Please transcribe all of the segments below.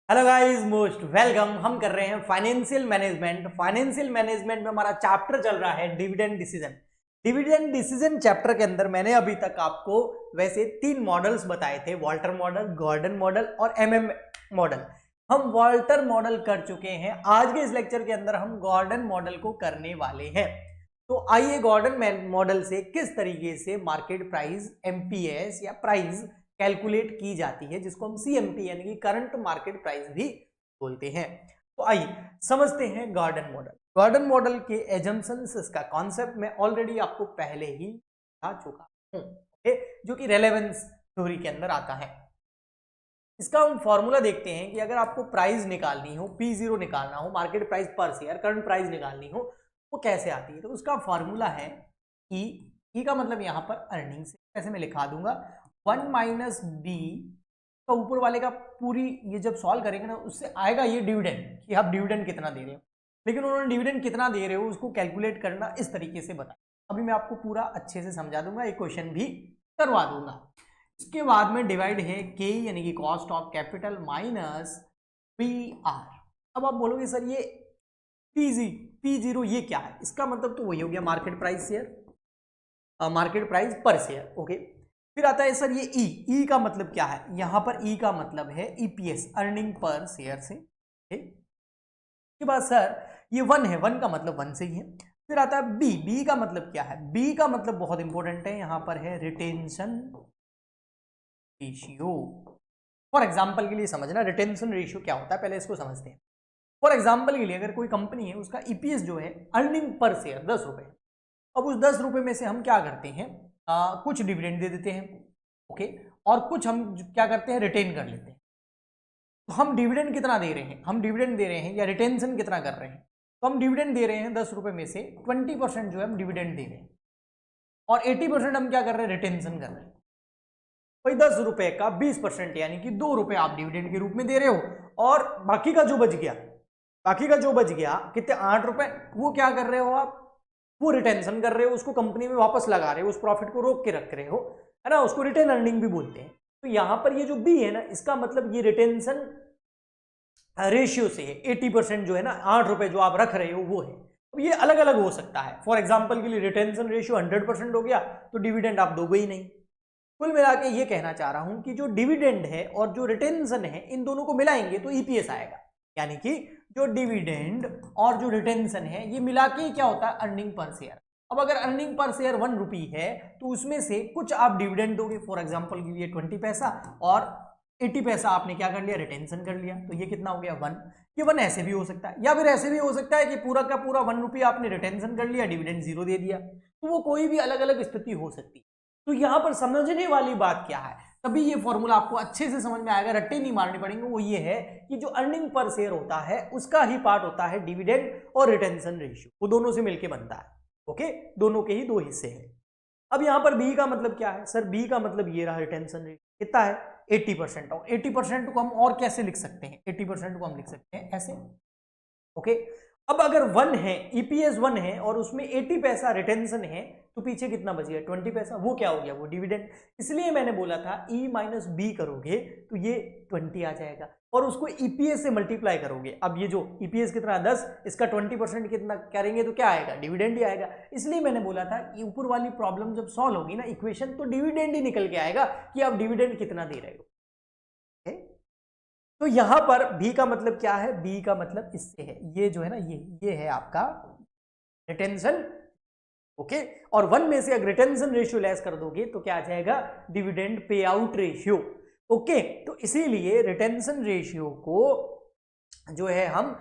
Hello guys, most welcome. हम कर रहे हैं फाइनेंशियल मैनेजमेंट। फाइनेंशियल मैनेजमेंट में हमारा चैप्टर चल रहा है dividend decision. Dividend decision chapter के अंदर मैंने अभी तक आपको वैसे 3 मॉडल्स बताए थे, वाल्टर मॉडल, गॉर्डन मॉडल और एमएम मॉडल। हम वाल्टर मॉडल कर चुके हैं। आज के इस लेक्चर के अंदर हम गॉर्डन मॉडल को करने वाले हैं। तो आइए गॉर्डन मॉडल से किस तरीके से मार्केट प्राइस एमपीएस या प्राइस कैलकुलेट की जाती है, जिसको हम सीएमपी यानी कि करंट मार्केट प्राइस भी बोलते हैं। तो आइए समझते हैं गॉर्डन मॉडल। गॉर्डन मॉडल के एजम्पशंस, इसका कॉन्सेप्ट मैं ऑलरेडी आपको पहले ही बता चुका हूं, जो कि रेलेवेंस थ्योरी के अंदर आता है। इसका हम फॉर्मूला देखते हैं कि अगर आपको प्राइस निकालनी हो, P0 निकालना हो, मार्केट प्राइस पर शेयर, करंट प्राइस निकालनी हो, वो कैसे आती है। तो उसका फॉर्मूला है ई का मतलब यहां पर अर्निंग्स, ऐसे मैं लिखा दूंगा 1 माइनस बी का ऊपर वाले का पूरी, ये जब सॉल्व करेंगे ना उससे आएगा ये डिविडेंड, कि आप डिविडेंड कितना दे रहे हो। लेकिन उन्होंने डिविडेंड कितना दे रहे हो उसको कैलकुलेट करना इस तरीके से बताया। अभी मैं आपको पूरा अच्छे से समझा दूंगा, एक क्वेश्चन भी करवा दूंगा। इसके बाद में डिवाइड है के यानी कि cost of capital minus P R. अब आप बोलोगे सर ये P0 ये क्या है, इसका मतलब तो वही हो गया market price share, market price पर शेयर। ओके, फिर आता है सर ये ई का मतलब क्या है। यहां पर ई का मतलब है ईपीएस, अर्निंग पर शेयर से। के बाद सर ये 1 है, 1 का मतलब 1 से ही है। फिर आता है बी का मतलब क्या है। बी का मतलब बहुत इंपॉर्टेंट है, यहां पर है रिटेंशन रेशियो। फॉर एग्जाम्पल के लिए समझना रिटेंशन रेशियो क्या होता है, पहले इसको समझते हैं। फॉर एग्जाम्पल के लिए अगर कोई कंपनी है, उसका ईपीएस जो है अर्निंग पर शेयर 10 रुपए। अब उस 10 रुपए में से हम क्या करते हैं, कुछ डिविडेंड दे देते हैं, ओके, और कुछ हम क्या करते हैं, रिटेन कर लेते हैं। तो हम डिविडेंड कितना दे रहे हैं, हम डिविडेंड दे रहे हैं या रिटेंशन कितना कर रहे हैं। तो हम डिविडेंड दे रहे हैं 10 रुपए में से 20% जो है हम डिविडेंड दे रहे हैं, और 80% हम क्या कर रहे हैं, रिटेंशन कर रहे हैं। भाई 10 रुपए का 20% यानी कि 2 रुपए आप डिविडेंड के रूप में दे रहे हो, और बाकी का जो बच गया, बाकी का जो बच गया कितने, 8 रुपए, वो क्या कर रहे हो आप, वो रिटेंशन कर रहे हो, उसको कंपनी में वापस लगा रहे हो, उस प्रॉफिट को रोक के रख रहे हो, है ना, उसको रिटेन अर्निंग भी बोलते हैं। तो यहां पर ये जो बी है ना, इसका मतलब ये रिटेंशन रेशियो से है। 80% जो है ना, 8 रुपए जो आप रख रहे हो वो है। अब ये अलग अलग हो सकता है। फॉर एग्जाम्पल के लिए रिटेंशन रेशियो 100% हो गया तो डिविडेंड आप दोगे ही नहीं। कुल मिला के ये कहना चाह रहा हूं कि जो डिविडेंड है और जो रिटेंशन है, इन दोनों को मिलाएंगे तो ईपीएस आएगा। यानी कि जो डिविडेंड और जो रिटेंशन है ये मिला के क्या होता है, अर्निंग पर शेयर। अब अगर अर्निंग पर शेयर 1 रुपी है तो उसमें से कुछ आप डिविडेंड दोगे, फॉर एग्जांपल के लिए 20 पैसा, और 80 पैसा आपने क्या कर लिया, रिटेंशन कर लिया। तो ये कितना हो गया, 1। ये 1 ऐसे भी हो सकता है, या फिर ऐसे भी हो सकता है कि पूरा का पूरा 1 रुपया आपने रिटेंशन कर लिया, डिविडेंड 0 दे दिया। तो वो कोई भी अलग अलग स्थिति हो सकती है। तो यहां पर समझने वाली बात क्या है, तभी ये फॉर्मूला आपको अच्छे से समझ में आएगा, रट्टे नहीं मारने पड़ेंगे। वो ये है कि जो अर्निंग पर शेयर होता है उसका ही पार्ट होता है डिविडेंड और रिटेंशन रेशियो, वो दोनों से मिलकर बनता है। ओके, दोनों के ही 2 हिस्से हैं। अब यहां पर बी का मतलब क्या है सर, बी का मतलब ये रहा रिटेंशन रेशियो कितना है, 80%। और 80% को हम और कैसे लिख सकते हैं, 80% को हम लिख सकते हैं ऐसे। ओके, अब अगर 1 है, ईपीएस 1 है और उसमें 80 पैसा रिटेंशन है, तो पीछे कितना बच गया, 20 पैसा। वो क्या हो गया, वो डिविडेंड। इसलिए मैंने बोला था ई माइनस बी करोगे तो ये 20 आ जाएगा, और उसको ईपीएस से मल्टीप्लाई करोगे। अब ये जो ईपीएस कितना 10, इसका 20% कितना करेंगे तो क्या आएगा, डिविडेंड ही आएगा। इसलिए मैंने बोला था कि ऊपर वाली प्रॉब्लम जब सॉल्व होगी ना इक्वेशन, तो डिविडेंड ही निकल के आएगा कि आप डिविडेंड कितना दे रहे हो। तो यहां पर बी का मतलब क्या है, बी का मतलब इससे है, ये जो है ना, ये है आपका रिटेंशन। ओके, और 1 में से अगर रिटेंशन रेशियो लेस कर दोगे तो क्या आ जाएगा, dividend pay out ratio. Okay, तो इसीलिए रिटेंशन रेशियो को जो है हम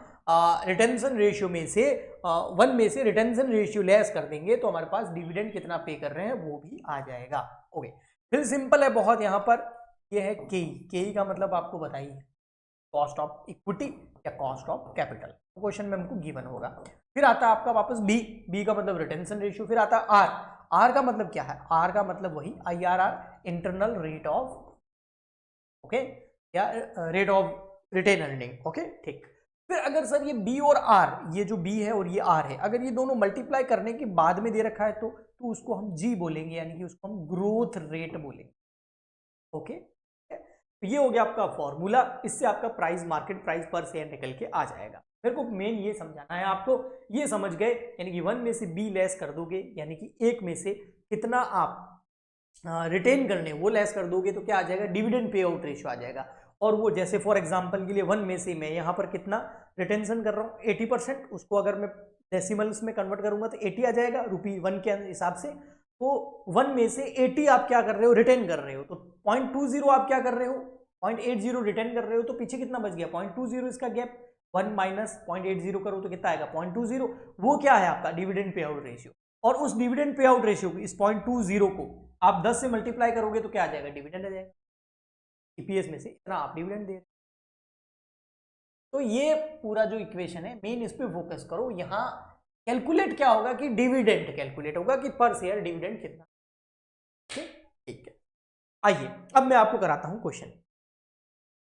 रिटेंशन रेशियो में से 1 में से रिटेंशन रेशियो लेस कर देंगे तो हमारे पास डिविडेंड कितना पे कर रहे हैं वो भी आ जाएगा। ओके, फिर सिंपल है बहुत। यहां पर ये है के का मतलब आपको बताइए, कॉस्ट ऑफ इक्विटी या कॉस्ट ऑफ कैपिटल, क्वेश्चन में हमको गिवन होगा। फिर आता है आपका वापस बी का मतलब रिटेंशन रेशियो। फिर आता है आर का मतलब क्या है, आर का मतलब वही IRR, internal rate of, okay, या rate of retained earning. Okay, ठीक। फिर अगर सर ये बी और आर, ये जो बी है और ये आर है, अगर ये दोनों मल्टीप्लाई करने के बाद में दे रखा है तो उसको हम जी बोलेंगे, यानी कि उसको हम ग्रोथ रेट बोलेंगे। ओके, तो ये हो गया आपका फॉर्मूला, इससे आपका प्राइस मार्केट प्राइस पर शेयर निकल के आ जाएगा। मेरे को मेन ये समझाना है आपको, ये समझ गए, यानी कि 1 में से बी लेस कर दोगे, यानी कि 1 में से कितना आप रिटेन करने वो लेस कर दोगे तो क्या आ जाएगा, डिविडेंड पे आउट रेशियो आ जाएगा। और वो जैसे फॉर एग्जांपल के लिए 1 में से मैं यहाँ पर कितना रिटेंशन कर रहा हूँ 80%, उसको अगर मैं डेसिमल्स में कन्वर्ट करूंगा तो 80 आ जाएगा रुपी 1 के हिसाब से। तो 1 में से 80 आप क्या कर रहे हो, रिटेन कर रहे हो, तो 0.20 आप क्या कर रहे हो, 0.80 रिटेन कर रहे हो, तो पीछे कितना बच गया 0.20 इसका गैप, 1 माइनस 0.80 करो तो कितना आएगा 0.20, वो क्या है आपका डिविडेंड पे आउट रेशियो। और उस डिविडेंड पे आउट रेशियो को, इस 0.20 को आप 10 से मल्टीप्लाई करोगे तो क्या आ जाएगा, डिविडेंड आ जाएगा। ईपीएस में से इतना आप डिविडेंड दे रहे। तो ये पूरा जो इक्वेशन है मेन इस पे फोकस करो, यहां कैलकुलेट क्या होगा कि डिविडेंड कैलकुलेट होगा कि पर शेयर डिविडेंड कितना। ठीक है, आइए अब मैं आपको कराता हूं क्वेश्चन।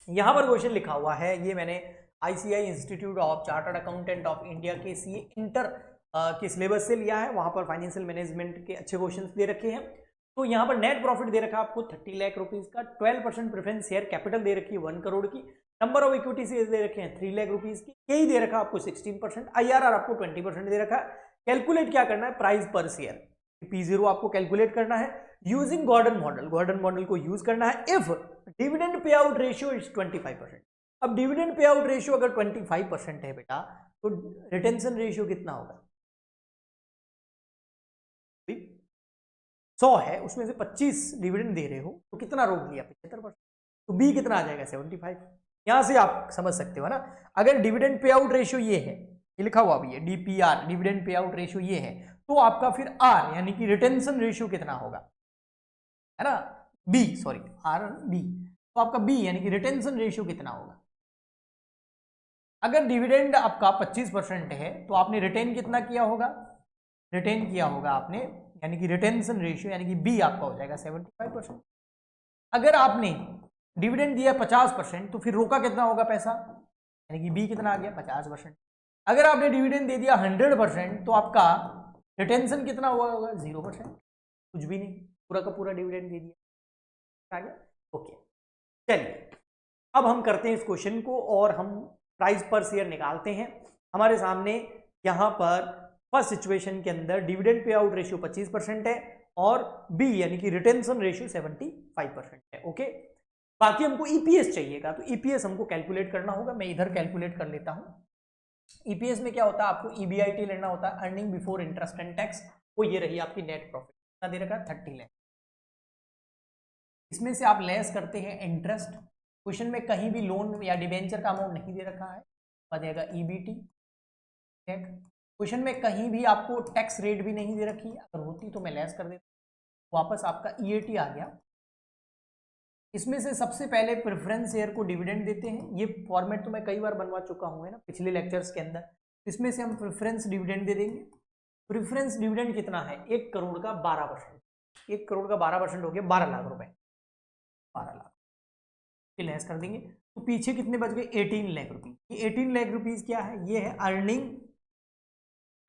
यहां पर क्वेश्चन लिखा हुआ है, ये मैंने ICI institute of chartered accountant of India के सीए इंटर के सिलेबस से लिया है, वहां पर फाइनेंशियल मैनेजमेंट के अच्छे क्वेश्चंस दे रखे हैं। तो यहाँ पर नेट प्रॉफिट दे रखा है आपको 30 लाख रुपीज का, 12% प्रेफरेंस शेयर कैपिटल दे रखी है 1 करोड़ की, नंबर ऑफ इक्विटी शेयर दे रखे हैं 3 लाख रुपीज की, के दे रखा आपको 16%, आईआरआर आपको 20% दे रखा है। कैलकुलेट क्या करना है, प्राइस पर शेयर P0 आपको कैलकुलेट करना है using Gordon model, Gordon model को यूज करना है if dividend pay out ratio is 25%। अब डिविडेंड पे आउट रेशियो अगर 25% है बेटा, तो रिटेंशन रेशियो कितना होगा, 100 है, उसमें से 25 डिविडेंड दे रहे हो तो कितना रोक लिया 75%, तो बी कितना आ जाएगा 75। यहां से आप समझ सकते हो ना, अगर डिविडेंड पे आउट रेशियो ये है, ये लिखा हुआ भी है DPR, dividend pay out ratio ये है, तो आपका फिर आर यानी कि रिटेंशन रेशियो कितना होगा, है ना, बी सॉरी आर बी, तो आपका बी यानी कि रिटेंशन रेशियो कितना होगा। अगर डिविडेंड आपका 25% है तो आपने रिटेन कितना किया होगा, रिटेन किया होगा आपने, यानी कि रिटेंशन रेशियो यानी कि बी आपका हो जाएगा 75%। अगर आपने डिविडेंड दिया 50% तो फिर रोका कितना होगा पैसा, यानी कि बी कितना आ गया 50%। अगर आपने डिविडेंड दे दिया 100% तो आपका रिटेंशन कितना हुआ होगा 0%, कुछ भी नहीं, पूरा का पूरा डिविडेंड दे दिया, आ गया। ओके, चलिए अब हम करते हैं इस क्वेश्चन को और हम प्राइस पर शेयर निकालते हैं। हमारे सामने यहाँ पर फर्स्ट सिचुएशन के अंदर डिविडेंड पे आउट रेशियो 25% है और बी यानी कि रिटेंशन रेशियो 75% है। ओके, बाकी हमको ईपीएस चाहिएगा, तो ईपीएस हमको कैलकुलेट करना होगा, मैं इधर कैलकुलेट कर लेता हूँ। ईपीएस में क्या होता है, आपको ईबीआईटी लेना होता है, earning before interest and tax, वो ये रही आपकी नेट प्रॉफिट, कितना दे रखा है 30 लाख, इसमें से आप लेस करते हैं इंटरेस्ट, क्वेश्चन में कहीं भी लोन या डिबेंचर का अमाउंट नहीं दे रखा है, आ जाएगा ईबीटी। क्वेश्चन में कहीं भी आपको टैक्स रेट भी नहीं दे रखी है, अगर होती तो मैं लेस कर देता, वापस आपका ईएटी आ गया। इसमें से सबसे पहले प्रेफरेंस शेयर को डिविडेंड देते हैं, ये फॉर्मेट तो मैं कई बार बनवा चुका हूँ है ना पिछले लेक्चर्स के अंदर। इसमें से हम प्रेफरेंस डिविडेंड दे देंगे। प्रेफरेंस डिविडेंड कितना है, 1 करोड़ का 12%, 1 करोड़ का 12% हो गया 12 लाख रुपए, 12 लाख लेस कर देंगे, तो पीछे कितने बच गए 18 लाख रुपीज। ये 18 लाख रुपीज क्या है, ये है earning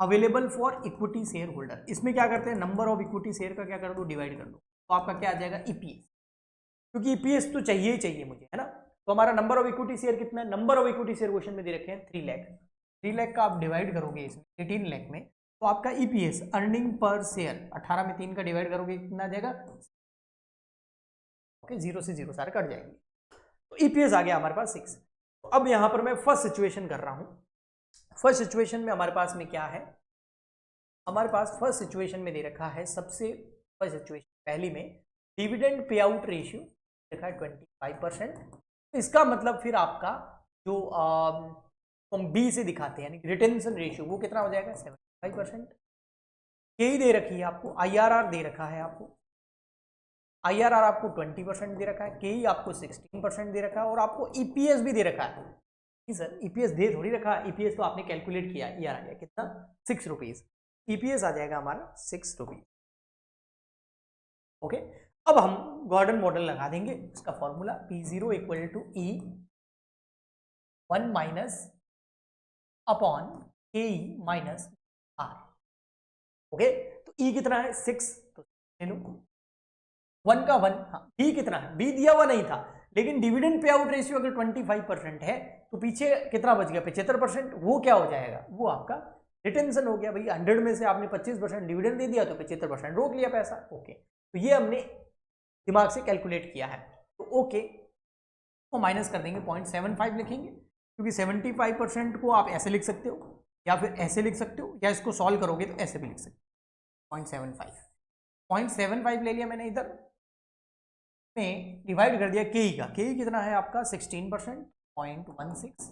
available for equity share holder. इसमें क्या करते हैं, नंबर ऑफ इक्विटी शेयर का क्या कर दो, डिवाइड कर दो, तो आपका क्या आ जाएगा ईपीएस, क्योंकि ईपीएस तो चाहिए ही चाहिए मुझे, है ना। तो हमारा नंबर ऑफ इक्विटी शेयर कितना है, number of equity share question में दे रखे हैं 3 लाख, 3 लाख का आप डिवाइड करोगे इसमें 18 लाख में, तो आपका ईपीएस अर्निंग पर शेयर 18 में 3 का डिवाइड करोगे कितना आ जाएगा, ओके 0 से 0 सारे कट जाएंगे, तो ईपीएस आ गया हमारे पास 6। तो अब यहां पर मैं फर्स्ट सिचुएशन कर रहा हूं। फर्स्ट सिचुएशन में हमारे पास में क्या है, हमारे पास फर्स्ट सिचुएशन में दे रखा है, सबसे फर्स्ट सिचुएशन पहली में डिविडेंड पे आउट रेशियो देखा है 25%, तो इसका मतलब फिर आपका जो हम बी से दिखाते हैं यानी रिटेंशन रेशियो वो कितना हो जाएगा 75%। के दे रखी है आपको, आईआरआर दे रखा है आपको, आईआरआर आपको 20% दे रखा है, के आपको 16% दे रखा है और आपको ईपीएस भी दे रखा है। सर ईपीएस दे थोड़ी रखा है, ईपीएस तो आपने कैलकुलेट किया, ये आ गया कितना 6 रुपीज, ईपीएस आ जाएगा हमारा 6 रुपीज। ओके, अब हम गॉर्डन मॉडल लगा देंगे, इसका formula P0 equal to E 1 minus upon K minus R. Okay, तो E कितना है 6, तो ले लो 1 का 1, हाँ बी कितना है, बी दिया हुआ नहीं था लेकिन डिविडेंड पे आउट रेशियो अगर 25% है तो पीछे कितना बच गया, 75%। वो क्या हो जाएगा, वो आपका रिटेंशन हो गया। भाई 100 में से आपने 25% डिविडेंड दे दिया तो 75% रोक लिया पैसा। ओके, तो ये हमने दिमाग से कैलकुलेट किया है। तो ओके, तो माइनस कर देंगे, 0.75 लिखेंगे, क्योंकि 75% को आप ऐसे लिख सकते हो या फिर ऐसे लिख सकते हो, या इसको सॉल्व करोगे तो ऐसे भी लिख सकते हो। 0.75 ले लिया मैंने, इधर में डिवाइड कर दिया के का। के कितना है आपका 16%, 0.16,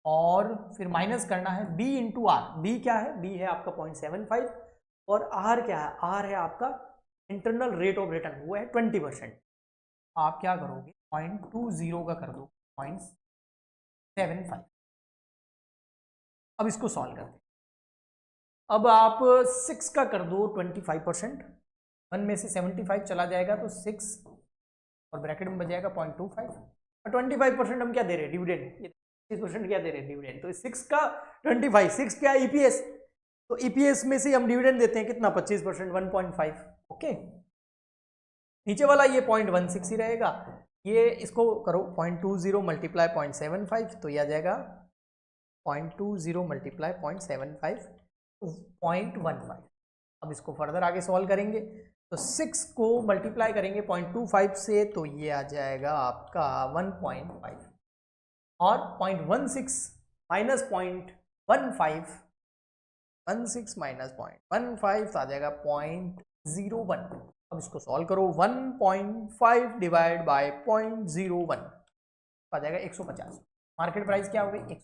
और फिर माइनस करना है b इंटू आर। बी क्या है, बी है आपका 0.75, और आर क्या है, आर है आपका इंटरनल रेट ऑफ रिटर्न, वो है 20%। आप क्या करोगे, 0.20 का कर दो 0.75। अब इसको सॉल्व करते हैं। अब आप 6 का कर दो 25%, 1 में से 75 चला जाएगा तो 6 और ब्रैकेट में बच जाएगा 0.25, और 25% हम क्या दे रहे हैं, डिविडेंड। 25% क्या दे रहे हैं, डिविडेंड। तो 6 का 25, 6 क्या है, ईपीएस। तो ईपीएस में से हम डिविडेंड देते हैं कितना, 25%, 1.5। ओके, नीचे वाला ये 0.16 ही रहेगा। ये इसको करो 0.20 मल्टीप्लाई 0.75, तो ये आ जाएगा 0.20 मल्टीप्लाई 0.75, 0.15। अब इसको फर्दर आगे सॉल्व करेंगे तो 6 को मल्टीप्लाई करेंगे 0.25 से, तो ये आ जाएगा आपका 1.5, और 0.16 माइनस 0.15, 16 माइनस 0.15 तो आ जाएगा 0.01। अब इसको सॉल्व करो, 1.5 डिवाइड बाय 0.01 आ जाएगा 150। मार्केट प्राइस क्या हो गई,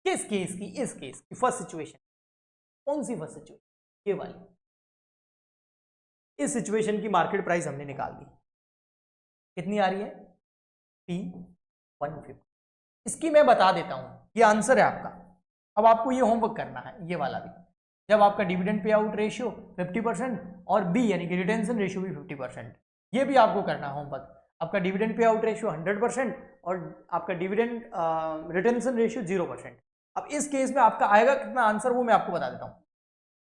किस केस की, इस केस की फर्स्ट सिचुएशन। कौन सी फर्स्ट सिचुएशन, ये वाली। इस सिचुएशन की मार्केट प्राइस हमने निकाल दी, कितनी आ रही है, P150। इसकी मैं बता देता हूं, ये आंसर है आपका। अब आपको ये होमवर्क करना है, ये वाला भी। जब आपका डिविडेंड पे आउट रेशियो 50% और बी यानी कि रिटेंशन रेशियो भी 50%, ये भी आपको करना है होमवर्क। आपका डिविडेंड पे आउट रेशियो 100% और आपका डिविडेंड रिटेंशन रेशियो 0%। अब इस केस में आपका आएगा कितना आंसर, वो मैं आपको बता देता हूँ।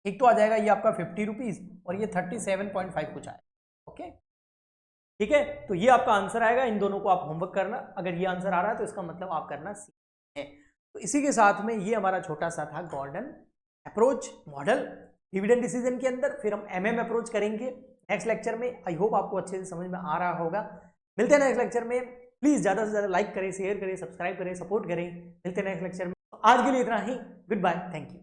एक तो आ जाएगा ये आपका 50 रुपीज, और ये 37.5 कुछ आएगा। ओके, ठीक है, तो ये आपका आंसर आएगा। इन दोनों को आप होमवर्क करना, अगर ये आंसर आ रहा है तो इसका मतलब आप करना सीखे हैं। तो इसी के साथ में ये हमारा छोटा सा था Gordon approach model dividend decision के अंदर। फिर हम एमएम अप्रोच करेंगे नेक्स्ट लेक्चर में। आई होप आपको अच्छे से समझ में आ रहा होगा। मिलते हैं नेक्स्ट लेक्चर में। प्लीज ज़्यादा से ज़्यादा लाइक करें, शेयर करें, सब्सक्राइब करें, सपोर्ट करें। मिलते हैं नेक्स्ट लेक्चर में। आज के लिए इतना ही, गुड बाय, थैंक यू।